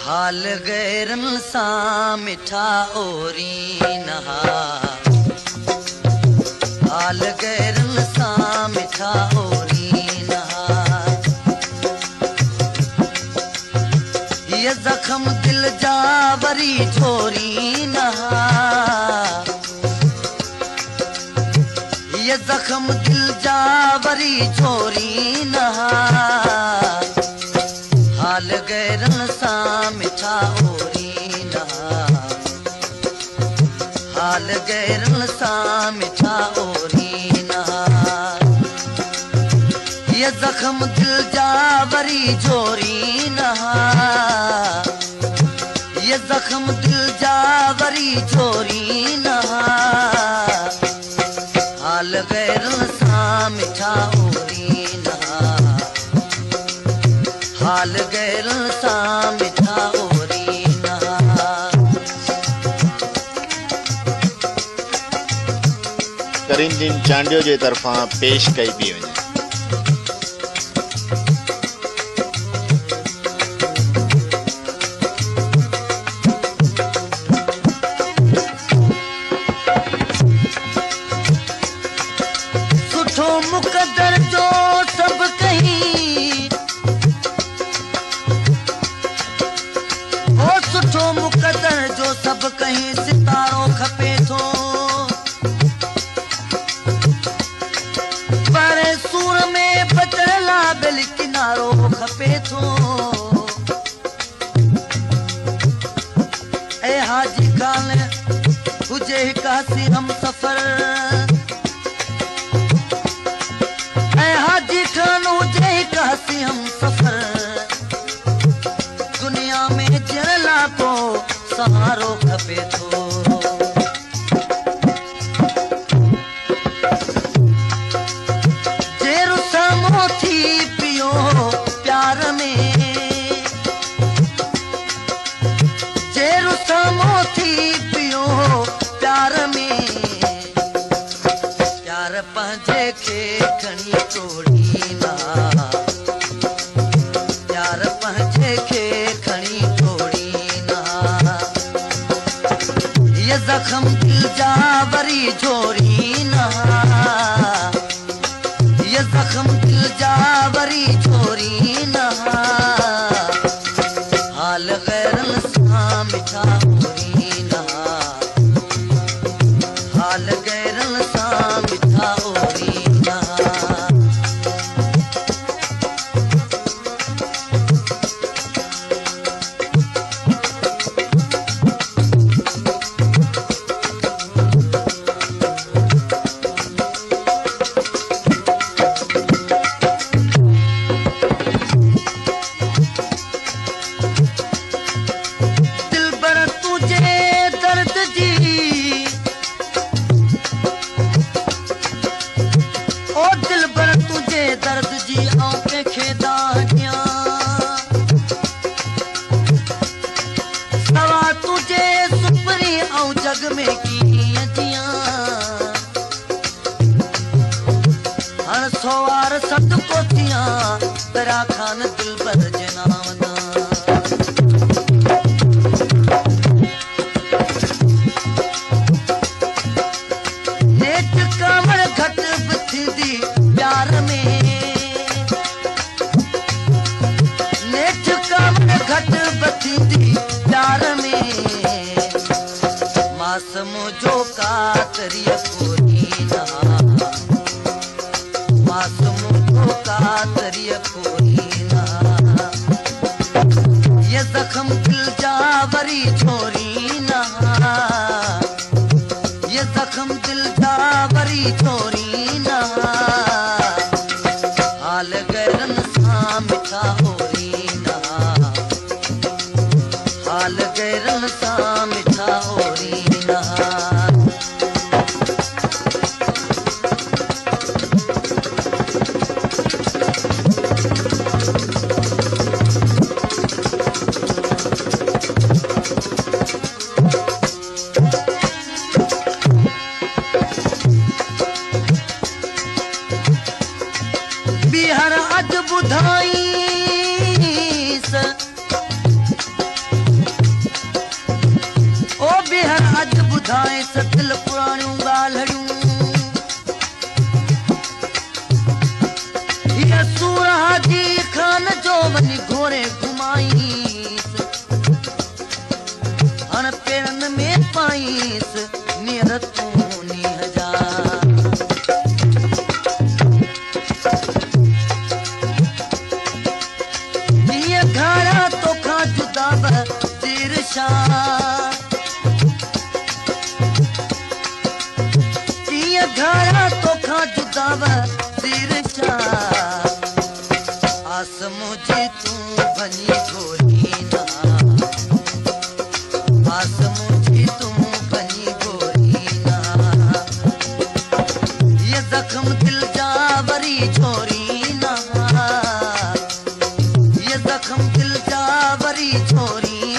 हाल Garand सा मिठा ओरी नहा, हाल गैरन सा मिठा ओरी नहा। ये जख्म दिल जा वरी छोरी नहा, ये जख्म दिल जा वरी छोरी नहा। हाल गैरन सा मिठा ओरी नहा, हाल गैरन सा मिठा ओरी नहा। ये जख्म दिल जा वरी छोरी नहा, ये जख्म दिल जा वरी छोरी नहा। हाल गैरन सा मिठा ओरी नहा, हाल गैरन सा मिठा ओरी नहा। करीमदीन चांडियो जे तरफां पेश कई पई वञे। सुठो मुक़दर जो सब कहीं, ओ सुठो मुक़दर जो सब कहीं सितारो खपे थो। पर सूर में बचड़ला बिल किनारो खपे थो। ए हाजी खान हुजे हिक हसी हम सफर, ए हाजी खान हुजे हिक हसी हम सफर। दुनिया में जरला को सहारो खपे थो। जेरु समो थी पियो प्यार में, जेरु समो थी पियो प्यार में। प्यार पंहिंजे खे खणी तोड़ी ना, प्यार पंहिंजे खे खणी तोड़ी ना। ये जख्म दिल जा वरी जोड़ी ना, ये जख्म दिल जा वरी जोड़ी ना। हाल गैरन सा मिठा ओरी नहा, हाल गैरन सा मिठा ओरी नहा। दिलबर तुझे दर्द जी, ओ दिलबर तुझे दर्द जी आऊं कंहिंखे दाहियां। सवा तुझे सुपरी आऊं जग में कीअं जियां। हण सोवार सदको थियां तरा खान दिलबर जे नाम दा। नेठ कावड़ घट बि थींदी प्यार में, नेठ कावड़ घट बि थींदी प्यार में। मासूम जो कातरिय कोई ना, मासूम जो कातरिय कोई ना। ये जख्म दिल जा वरी छोरी ना, ये जख्म दिल जा वरी छोरी ना। हाल गैरन सा मिठा ओरी नहा, हाल गैरन सा मिठा ओरी नहा। बिहर अज बुधाई ॿुधाए सतिल पुराणियूं ॻाल्हियूं हीअ सूर हाजी खान जो वञी घोड़े घुमाईंसि हाणे पेरनि में पाईंसि नीर तूं नीह जा हीअ घारा तोखां जुदा बि तिरछा घारा तोखां जुदा बि तिरछा आस मुझे तूं वञी घोरीना आस मुझे तूं वञी घोरीना ये जख्म दिल जा वरी छोरीना ये जख्म दिल जा वरी छोरीना